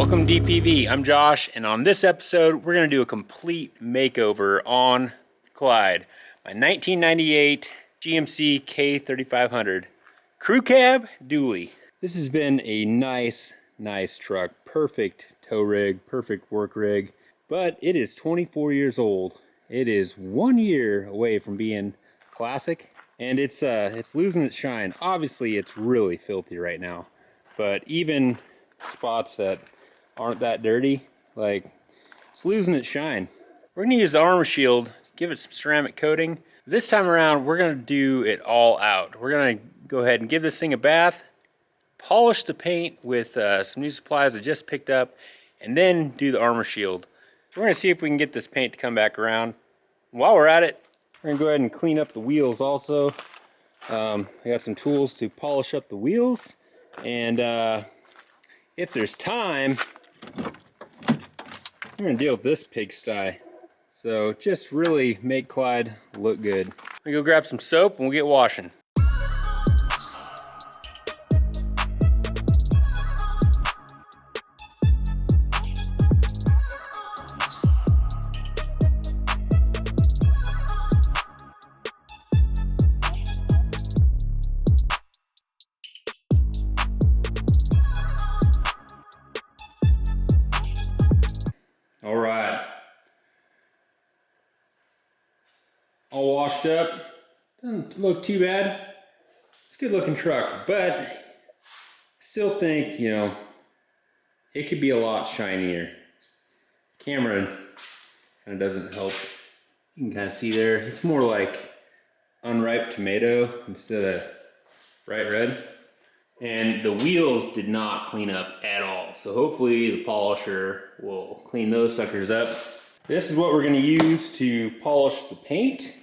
Welcome DPV, I'm Josh, and on this episode we're going to do a complete makeover on Clyde, my 1998 GMC K3500 crew cab dually. This has been a nice truck, perfect tow rig, perfect work rig, but it is 24 years old. It is 1 year away from being classic, and it's losing its shine. Obviously it's really filthy right now, but even spots that aren't that dirty, like, it's losing its shine. We're gonna use the armor shield, give it some ceramic coating. This time around we're gonna do it all out. We're gonna go ahead and give this thing a bath, polish the paint with some new supplies I just picked up, and then do the armor shield. We're gonna see if we can get this paint to come back around. While we're at it, we're gonna go ahead and clean up the wheels also. I got some tools to polish up the wheels, and if there's time, we're gonna deal with this pigsty. So just really make Clyde look good. I'm gonna go grab some soap and we'll get washing. All right, all washed up. Doesn't look too bad. It's a good looking truck, but I still think, you know, it could be a lot shinier. Camera kind of doesn't help. You can kind of see there, it's more like unripe tomato instead of bright red. And the wheels did not clean up at all. So hopefully the polisher will clean those suckers up. This is what we're gonna use to polish the paint.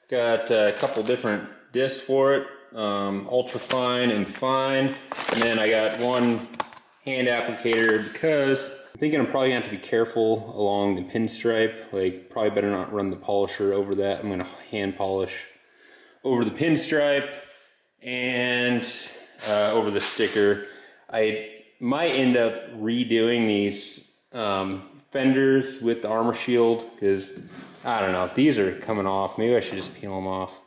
Got a couple different discs for it, ultra fine and fine. And then I got one hand applicator because I'm thinking I'm probably gonna have to be careful along the pinstripe. Like, probably better not run the polisher over that. I'm gonna hand polish over the pinstripe and over the sticker. I might end up redoing these fenders with the armor shield because, I don't know, these are coming off. Maybe I should just peel them off.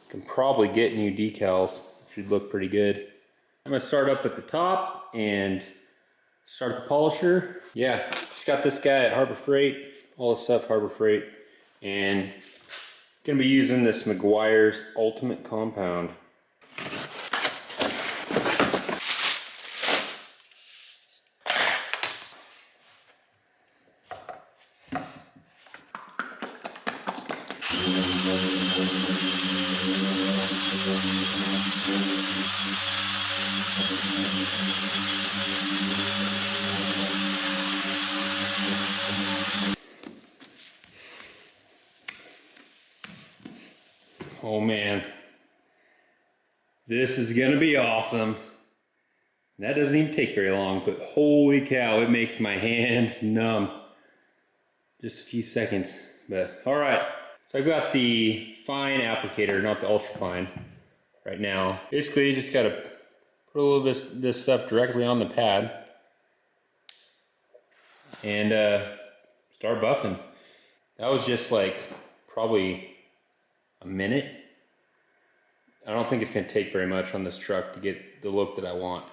Can probably get new decals. Should look pretty good. I'm gonna start up at the top and start the polisher. Yeah, just got this guy at Harbor Freight, all the stuff Harbor Freight, and gonna be using this Meguiar's Ultimate Compound. Oh man, this is gonna be awesome. That doesn't even take very long, but holy cow, it makes my hands numb. Just a few seconds, but all right. So I've got the fine applicator, not the ultra fine, right now. Basically, you just gotta put a little bit of this stuff directly on the pad and start buffing. That was just like probably a minute. I don't think it's gonna take very much on this truck to get the look that I want.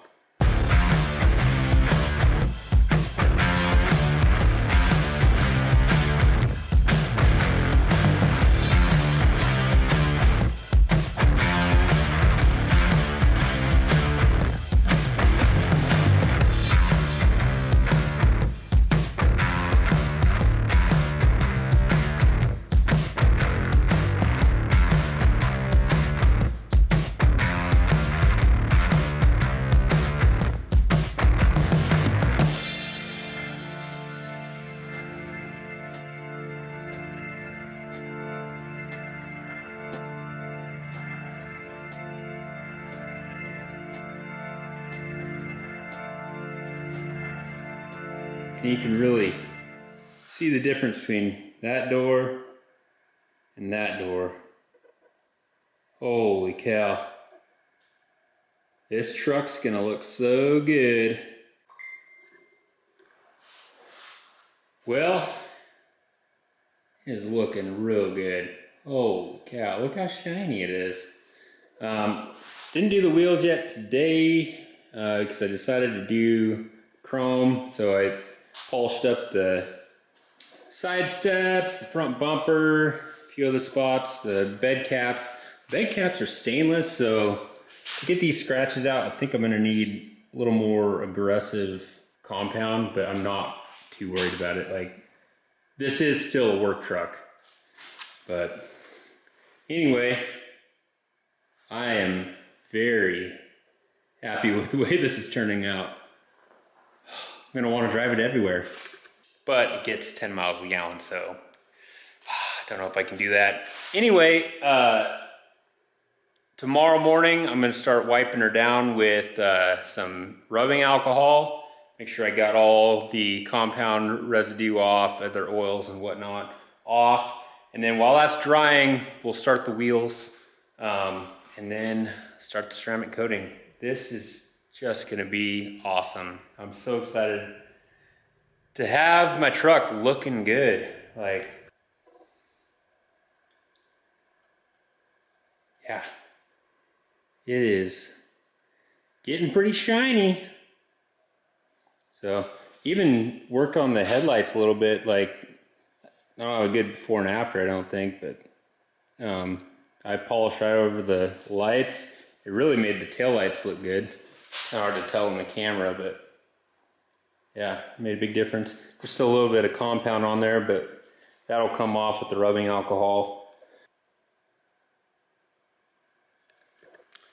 And you can really see the difference between that door and that door. Holy cow. This truck's gonna look so good. Well, it's looking real good. Holy cow, look how shiny it is. Didn't do the wheels yet today because I decided to do chrome. So I polished up the side steps, the front bumper, a few other spots, the bed caps. Bed caps are stainless, so to get these scratches out, I think I'm gonna need a little more aggressive compound, but I'm not too worried about it. Like, this is still a work truck. But anyway, I am very happy with the way this is turning out. I'm gonna wanna drive it everywhere. But it gets 10 miles a gallon, so I don't know if I can do that. Anyway, tomorrow morning, I'm gonna start wiping her down with some rubbing alcohol. Make sure I got all the compound residue off, other oils and whatnot off. And then while that's drying, we'll start the wheels and then start the ceramic coating. This is just gonna be awesome. I'm so excited to have my truck looking good. Like, yeah, it is getting pretty shiny. So even worked on the headlights a little bit. Like, I don't have a good before and after, I don't think, but I polished right over the lights. It really made the tail lights look good. Kind of hard to tell in the camera, but yeah, made a big difference. There's still a little bit of compound on there, but that'll come off with the rubbing alcohol.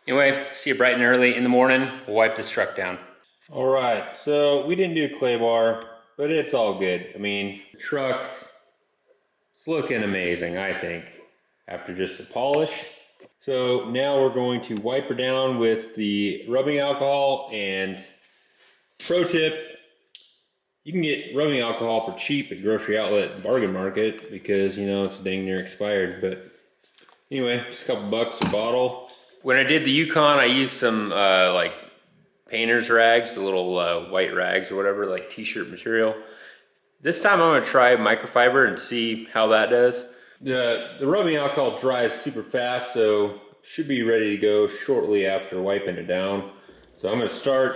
Anyway, see you bright and early in the morning. We'll wipe this truck down. All right, so we didn't do clay bar, but it's all good. I mean, the truck is looking amazing, I think, after just the polish. So now we're going to wipe her down with the rubbing alcohol. And pro tip, you can get rubbing alcohol for cheap at grocery outlet bargain market because, you know, it's dang near expired. But anyway, just a couple bucks a bottle. When I did the Yukon, I used some like painter's rags, the little white rags or whatever, like t-shirt material. This time I'm gonna try microfiber and see how that does. The rubbing alcohol dries super fast, so should be ready to go shortly after wiping it down. So I'm gonna start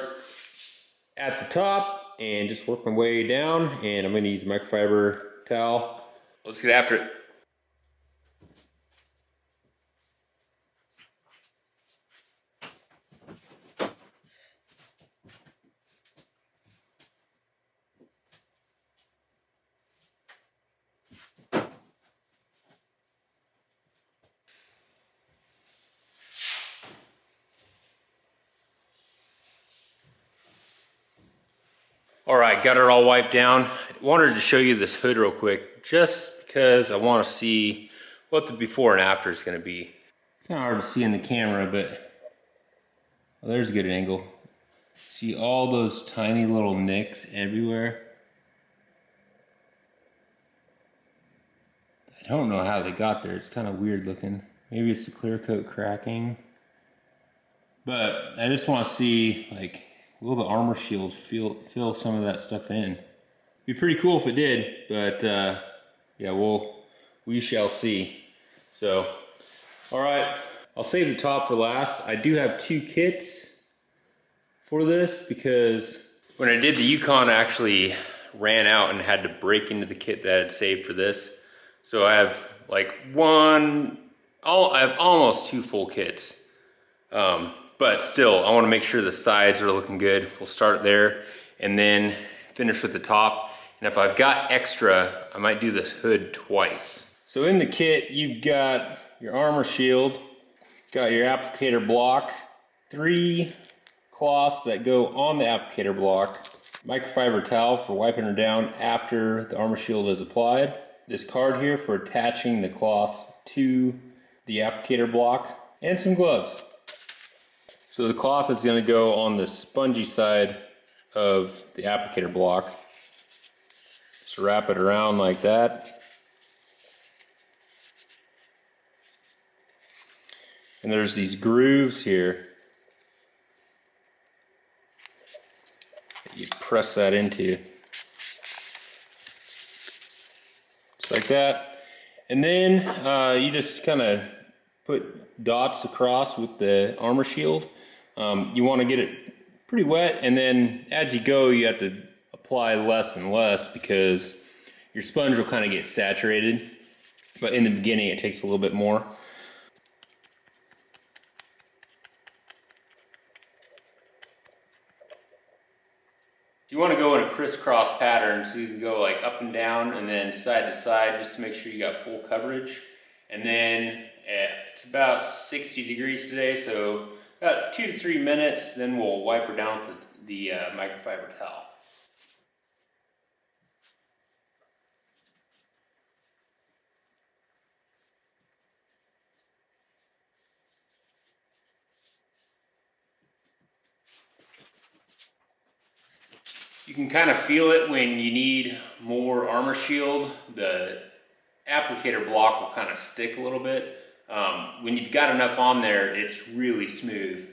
at the top and just work my way down, and I'm gonna use microfiber towel. Let's get after it. All right, got her all wiped down. I wanted to show you this hood real quick, just because I want to see what the before and after is going to be. Kind of hard to see in the camera, but well, there's a good angle. See all those tiny little nicks everywhere? I don't know how they got there. It's kind of weird looking. Maybe it's the clear coat cracking. But I just want to see, like, will the armor shield fill some of that stuff in? Be pretty cool if it did, but yeah, we shall see. So, all right, I'll save the top for last. I do have two kits for this because when I did the Yukon, I actually ran out and had to break into the kit that I had saved for this. So I have like I have almost two full kits. But still, I want to make sure the sides are looking good. We'll start there and then finish with the top. And if I've got extra, I might do this hood twice. So in the kit, you've got your armor shield, got your applicator block, 3 cloths that go on the applicator block, microfiber towel for wiping her down after the armor shield is applied, this card here for attaching the cloths to the applicator block, and some gloves. So the cloth is going to go on the spongy side of the applicator block. Just wrap it around like that. And there's these grooves here you press that into. Just like that. And then you just kind of put dots across with the armor shield. You want to get it pretty wet, and then as you go you have to apply less and less because your sponge will kind of get saturated, but in the beginning it takes a little bit more. You want to go in a crisscross pattern, so you can go like up and down and then side to side just to make sure you got full coverage. And then it's about 60 degrees today, so about 2 to 3 minutes, then we'll wipe her down with the microfiber towel. You can kind of feel it when you need more armor shield. The applicator block will kind of stick a little bit. When you've got enough on there, it's really smooth.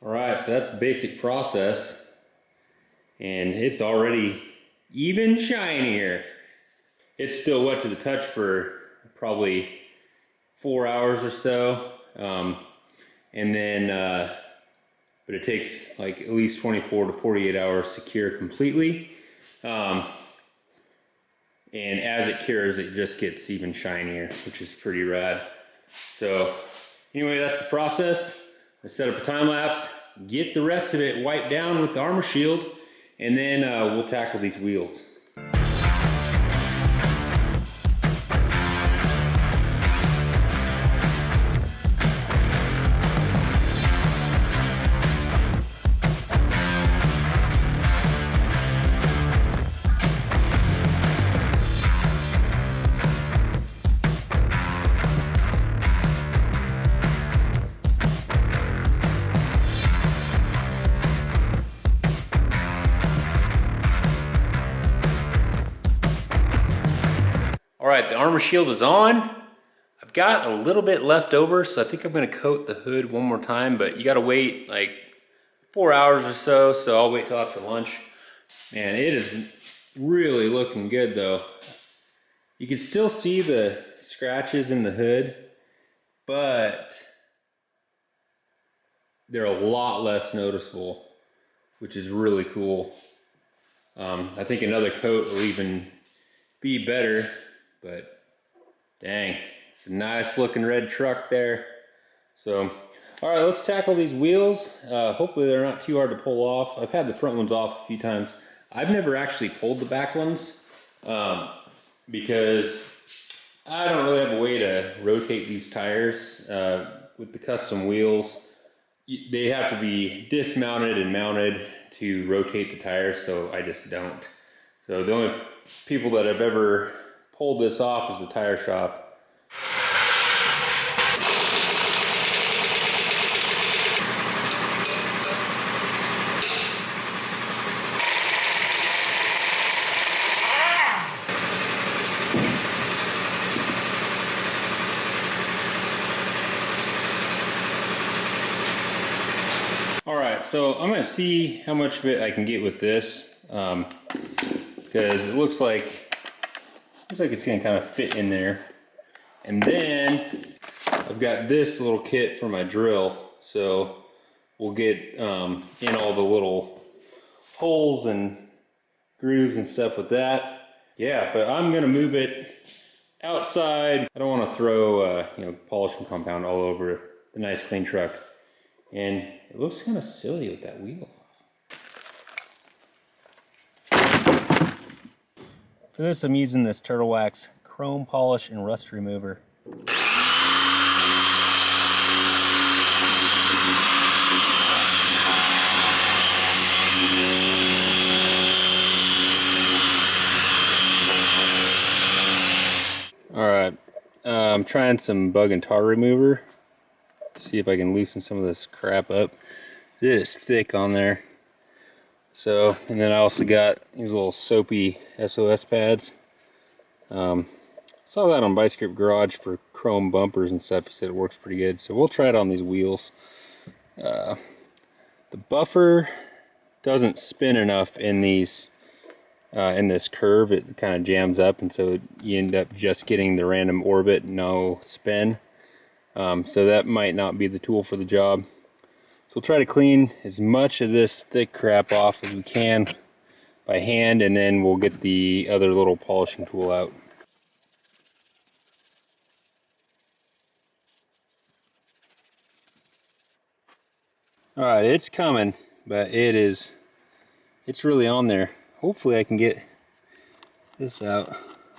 Alright, so that's the basic process, and it's already even shinier. It's still wet to the touch for probably 4 hours or so, and then but it takes like at least 24 to 48 hours to cure completely. And as it cures, it just gets even shinier, which is pretty rad. So anyway, that's the process. Let's set up a time lapse, get the rest of it wiped down with the armor shield, and then we'll tackle these wheels. Alright, the armor shield is on. I've got a little bit left over, so I think I'm going to coat the hood one more time, but you got to wait like 4 hours or so, so I'll wait till after lunch. Man, it is really looking good though. You can still see the scratches in the hood, but they're a lot less noticeable, which is really cool. I think another coat will even be better. But dang, it's a nice looking red truck there. So, all right, let's tackle these wheels. Hopefully they're not too hard to pull off. I've had the front ones off a few times. I've never actually pulled the back ones because I don't really have a way to rotate these tires with the custom wheels. They have to be dismounted and mounted to rotate the tires, so I just don't. So the only people that I've ever pulled this off is the tire shop. Alright, so I'm going to see how much of it I can get with this, because it looks like it's going to kind of fit in there. And then I've got this little kit for my drill, so we'll get in all the little holes and grooves and stuff with that. Yeah, but I'm gonna move it outside. I don't want to throw polishing compound all over the nice clean truck. And it looks kind of silly with that wheel. For this, I'm using this Turtle Wax chrome polish and rust remover. Alright, I'm trying some bug and tar remover to see if I can loosen some of this crap up. It is thick on there. So, and then I also got these little soapy SOS pads. Saw that on Bicycle Garage for chrome bumpers and stuff. He said it works pretty good. So we'll try it on these wheels. The buffer doesn't spin enough in these in this curve. It kind of jams up, and so you end up just getting the random orbit, no spin. So that might not be the tool for the job. So we'll try to clean as much of this thick crap off as we can by hand, and then we'll get the other little polishing tool out. Alright, it's coming, but it's really on there. Hopefully I can get this out.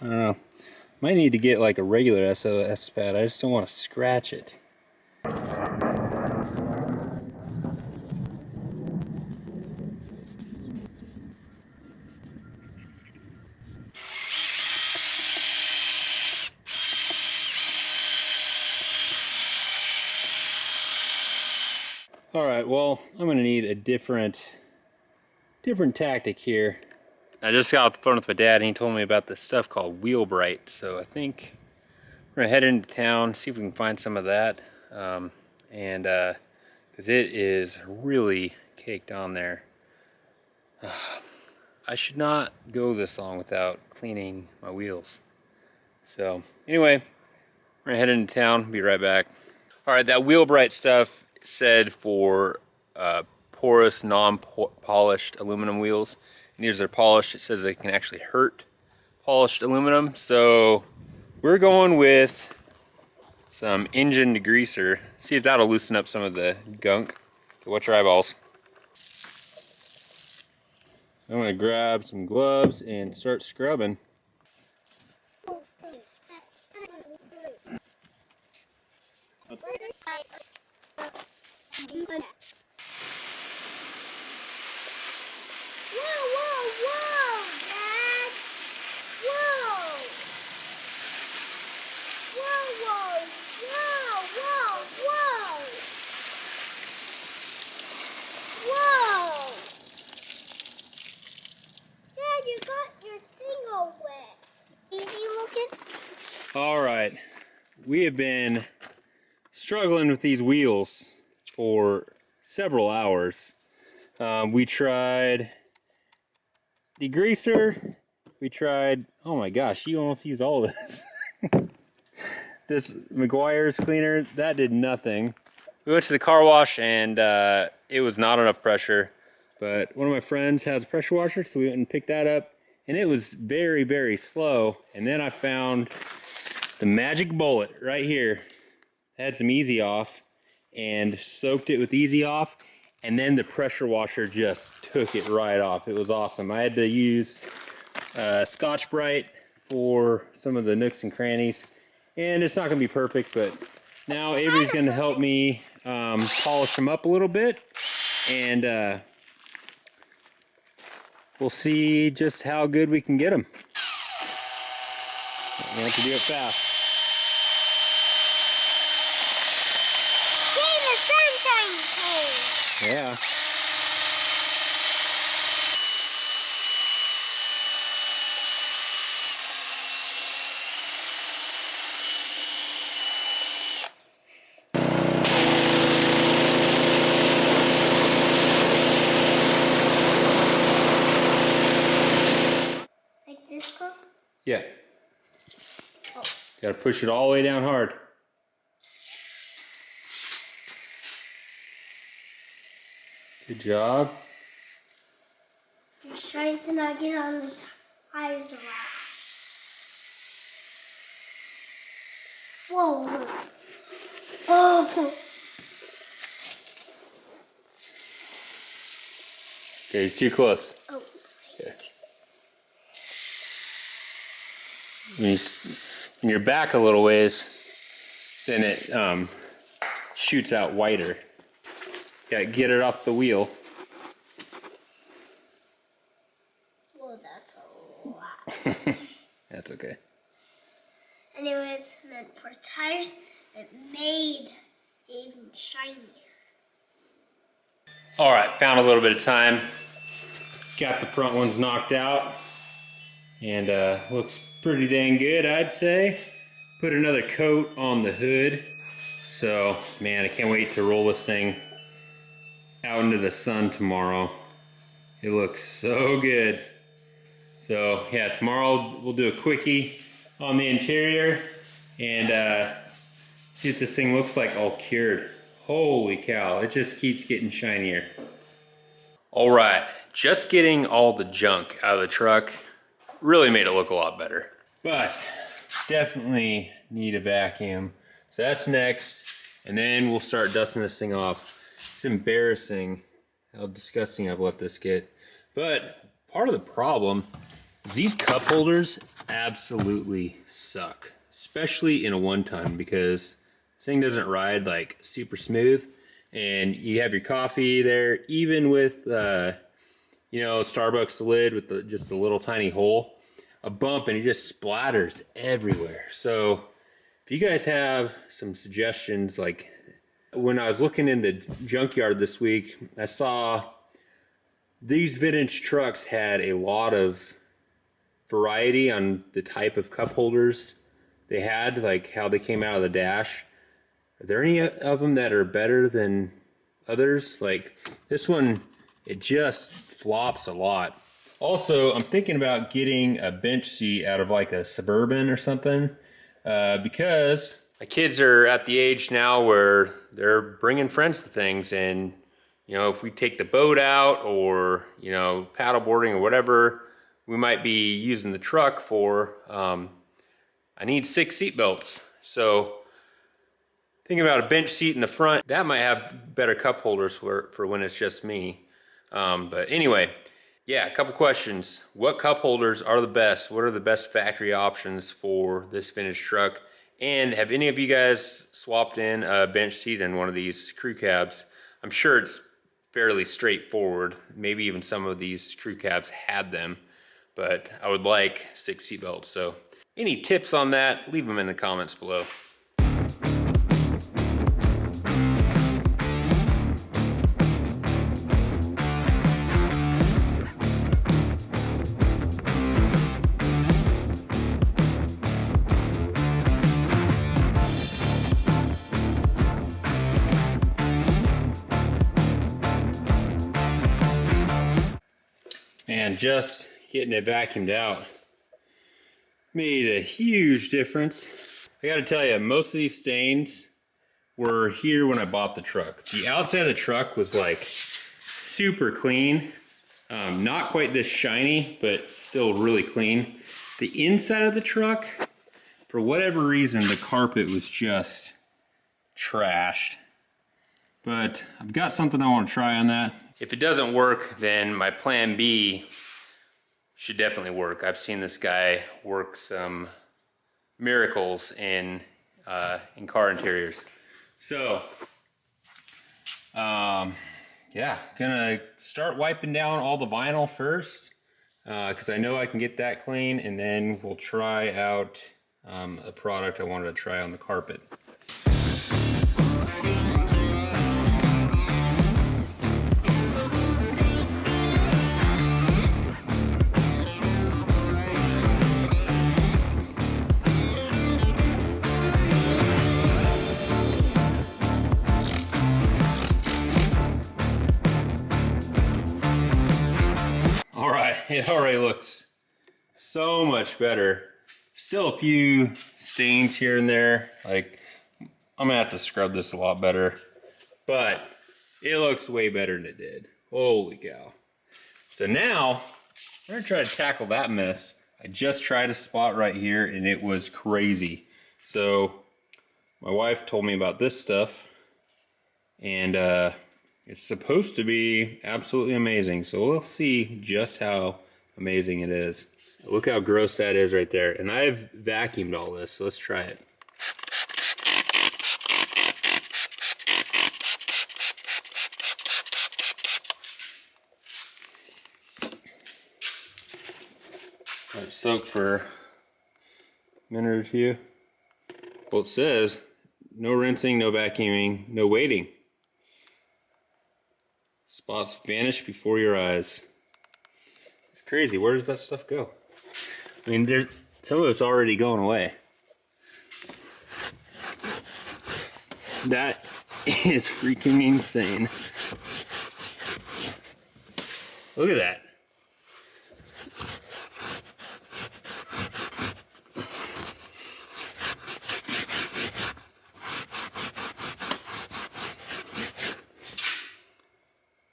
I don't know. Might need to get like a regular SOS pad. I just don't want to scratch it. Alright, well, I'm going to need a different tactic here. I just got off the phone with my dad and he told me about this stuff called Wheel Bright. So I think we're going to head into town, see if we can find some of that. Because it is really caked on there. I should not go this long without cleaning my wheels. So anyway, we're going to head into town, be right back. Alright, that Wheel Bright stuff said for porous, non-polished aluminum wheels. And these are polished. It says they can actually hurt polished aluminum. So we're going with some engine degreaser. See if that'll loosen up some of the gunk. So watch your eyeballs. I'm gonna grab some gloves and start scrubbing. Alright, we have been struggling with these wheels for several hours. We tried degreaser, we tried, oh my gosh, you almost used all of this. This Meguiar's cleaner, that did nothing. We went to the car wash and it was not enough pressure, but one of my friends has a pressure washer, so we went and picked that up, and it was very, very slow. And then I found the magic bullet right here. Had some Easy Off and soaked it with Easy Off, and then the pressure washer just took it right off. It was awesome. I had to use Scotch-Brite for some of the nooks and crannies, and it's not gonna be perfect, but now Avery's gonna help me polish them up a little bit, and we'll see just how good we can get them. We have to do it fast. Yeah. Like this close? Yeah. Oh. Gotta push it all the way down hard. Good job. Yeah. Just trying to not get on the tires a lot. Whoa. Oh. Okay, it's too close. Oh. Okay. When you're back a little ways, then it shoots out wider. Yeah, get it off the wheel. Well, that's a lot. That's okay. Anyways, meant for tires, it made it even shinier. All right, found a little bit of time. Got the front ones knocked out, and looks pretty dang good, I'd say. Put another coat on the hood. So, man, I can't wait to roll this thing out into the sun tomorrow. It looks so good. So, yeah, tomorrow we'll do a quickie on the interior and see what this thing looks like all cured. Holy cow, it just keeps getting shinier. All right, just getting all the junk out of the truck really made it look a lot better. But definitely need a vacuum. So that's next, and then we'll start dusting this thing off. It's embarrassing how disgusting I've let this get. But part of the problem is these cup holders absolutely suck, especially in a one-ton, because this thing doesn't ride like super smooth, and you have your coffee there, even with you know, Starbucks lid with just a little tiny hole, a bump, and it just splatters everywhere. So if you guys have some suggestions, like when I was looking in the junkyard this week, I saw these vintage trucks had a lot of variety on the type of cup holders they had, like how they came out of the dash. Are there any of them that are better than others? Like this one, it just flops a lot. Also, I'm thinking about getting a bench seat out of like a Suburban or something, because my kids are at the age now where they're bringing friends to things, and you know, if we take the boat out or, you know, paddle boarding or whatever we might be using the truck for, I need 6 seat belts. So thinking about a bench seat in the front, that might have better cup holders for when it's just me. But anyway, yeah, a couple questions. What cup holders are the best? What are the best factory options for this vintage truck? And have any of you guys swapped in a bench seat in one of these crew cabs? I'm sure it's fairly straightforward. Maybe even some of these crew cabs had them, but I would like 6 seat belts. So any tips on that, leave them in the comments below. And just getting it vacuumed out made a huge difference. I gotta tell you, most of these stains were here when I bought the truck. The outside of the truck was like super clean. Not quite this shiny, but still really clean. The inside of the truck, for whatever reason, the carpet was just trashed. But I've got something I want to try on that. If it doesn't work, then my plan B should definitely work. I've seen this guy work some miracles in car interiors. So, yeah, gonna start wiping down all the vinyl first, because I know I can get that clean, and then we'll try out a product I wanted to try on the carpet. It already looks so much better. Still a few stains here and there. Like, I'm gonna have to scrub this a lot better, but it looks way better than it did. Holy cow. So now We're gonna try to tackle that mess. I just tried a spot right here and it was crazy. So my wife told me about this stuff, and it's supposed to be absolutely amazing. So we'll see just how amazing it is. Look how gross that is right there. And I've vacuumed all this, so let's try it. Let it soak for a minute or two. Well, it says no rinsing, no vacuuming, no waiting. Spots vanish before your eyes. It's crazy. Where does that stuff go? I mean, some of it's already going away. That is freaking insane. Look at that.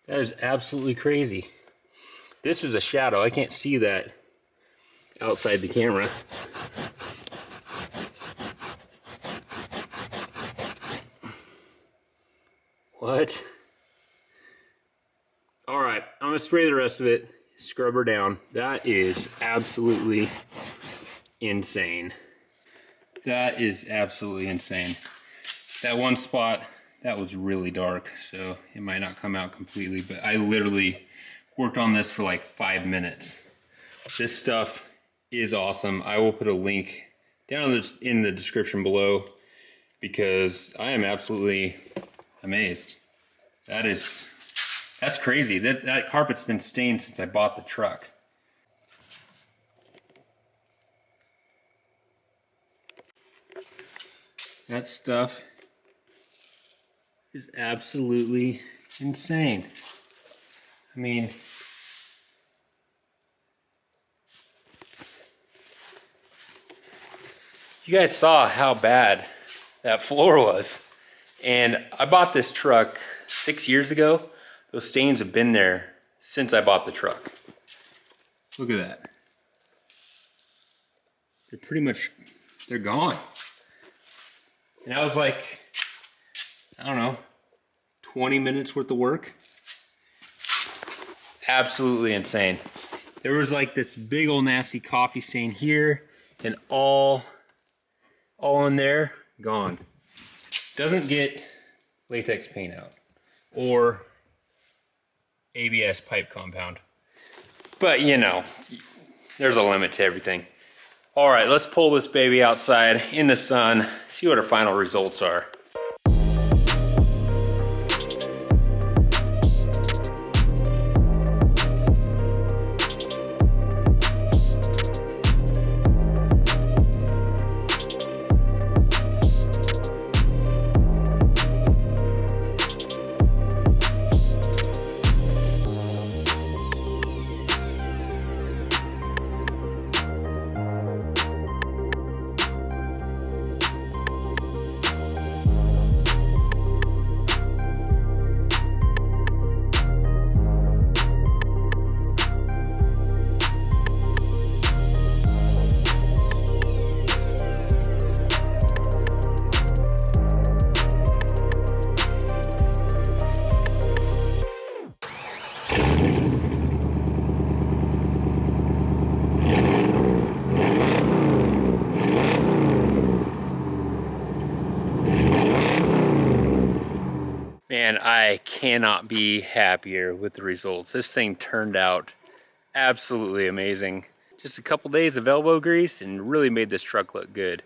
That is absolutely crazy. This is a shadow. I can't see that outside the camera. What? All right, I'm gonna spray the rest of it, scrub her down. That is absolutely insane. That is absolutely insane. That one spot, that was really dark, so it might not come out completely, but I literally worked on this for like 5 minutes. This stuff is awesome. I will put a link down in the description below because I am absolutely amazed. That's crazy. That carpet's been stained since I bought the truck. That stuff is absolutely insane. I mean, you guys saw how bad that floor was. And I bought this truck 6 years ago. Those stains have been there since I bought the truck. Look at that. They're gone. And that was like, I don't know, 20 minutes worth of work. Absolutely insane. There was like this big old nasty coffee stain here and all in there, gone. Doesn't get latex paint out or ABS pipe compound. But you know, there's a limit to everything. All right, let's pull this baby outside in the sun, see what our final results are. Man, I cannot be happier with the results. This thing turned out absolutely amazing. Just a couple days of elbow grease and really made this truck look good.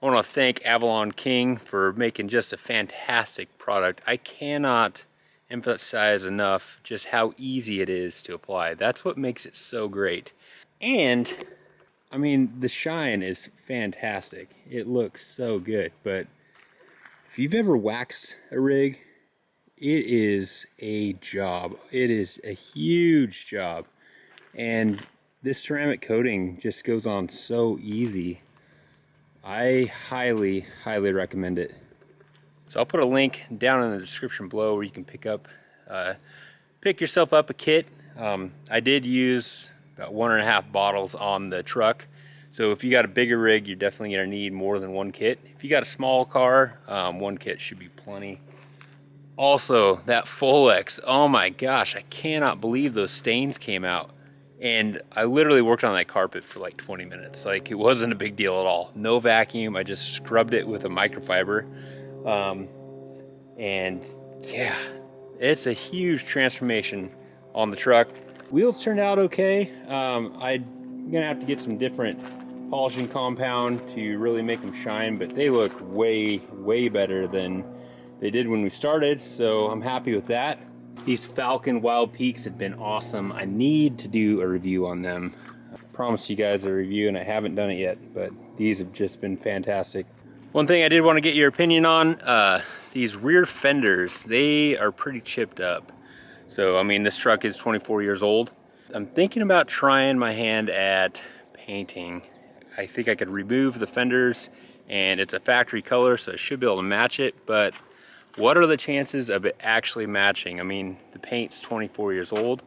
I want to thank Avalon King for making just a fantastic product. I cannot emphasize enough just how easy it is to apply. That's what makes it so great. And I mean, the shine is fantastic. It looks so good, but if you've ever waxed a rig, it is a job. It is a huge job. And this ceramic coating just goes on so easy. I highly, highly recommend it. So I'll put a link down in the description below where you can pick yourself up a kit. I did use about 1.5 bottles on the truck. So if you got a bigger rig, you're definitely gonna need more than one kit. If you got a small car, one kit should be plenty. Also, that Folex, oh my gosh, I cannot believe those stains came out. And I literally worked on that carpet for like 20 minutes. Like, it wasn't a big deal at all. No vacuum, I just scrubbed it with a microfiber. And yeah, it's a huge transformation on the truck. Wheels turned out okay. I'm gonna have to get some different polishing compound to really make them shine, but they look way, way better than they did when we started, so I'm happy with that. These Falcon Wild Peaks have been awesome. I need to do a review on them. I promised you guys a review and I haven't done it yet, but these have just been fantastic. One thing I did want to get your opinion on, these rear fenders, they are pretty chipped up. So, I mean, this truck is 24 years old. I'm thinking about trying my hand at painting. I think I could remove the fenders, and it's a factory color, so I should be able to match it, but what are the chances of it actually matching? I mean, the paint's 24 years old.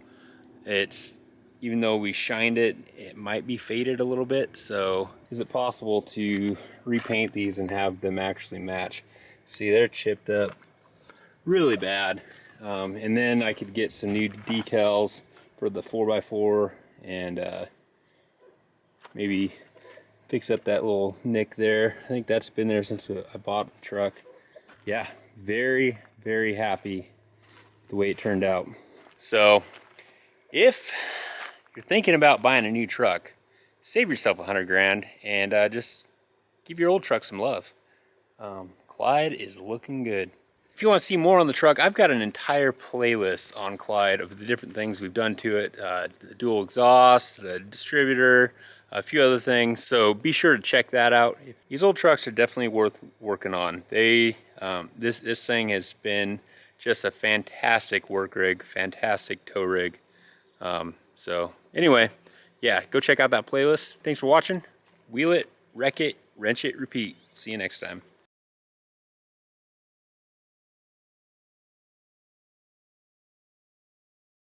Even though we shined it, it might be faded a little bit, so is it possible to repaint these and have them actually match? See, they're chipped up really bad. And then I could get some new decals for the 4x4 and maybe fix up that little nick there. I think that's been there since I bought the truck. Yeah, very, very happy with the way it turned out. So if you're thinking about buying a new truck, save yourself 100 grand and just give your old truck some love. Clyde is looking good. If you want to see more on the truck, I've got an entire playlist on Clyde of the different things we've done to it. The dual exhaust, the distributor, a few other things. So be sure to check that out. These old trucks are definitely worth working on. This thing has been just a fantastic work rig, fantastic tow rig. So anyway, yeah, go check out that playlist. Thanks for watching. Wheel it, wreck it, wrench it, repeat. See you next time.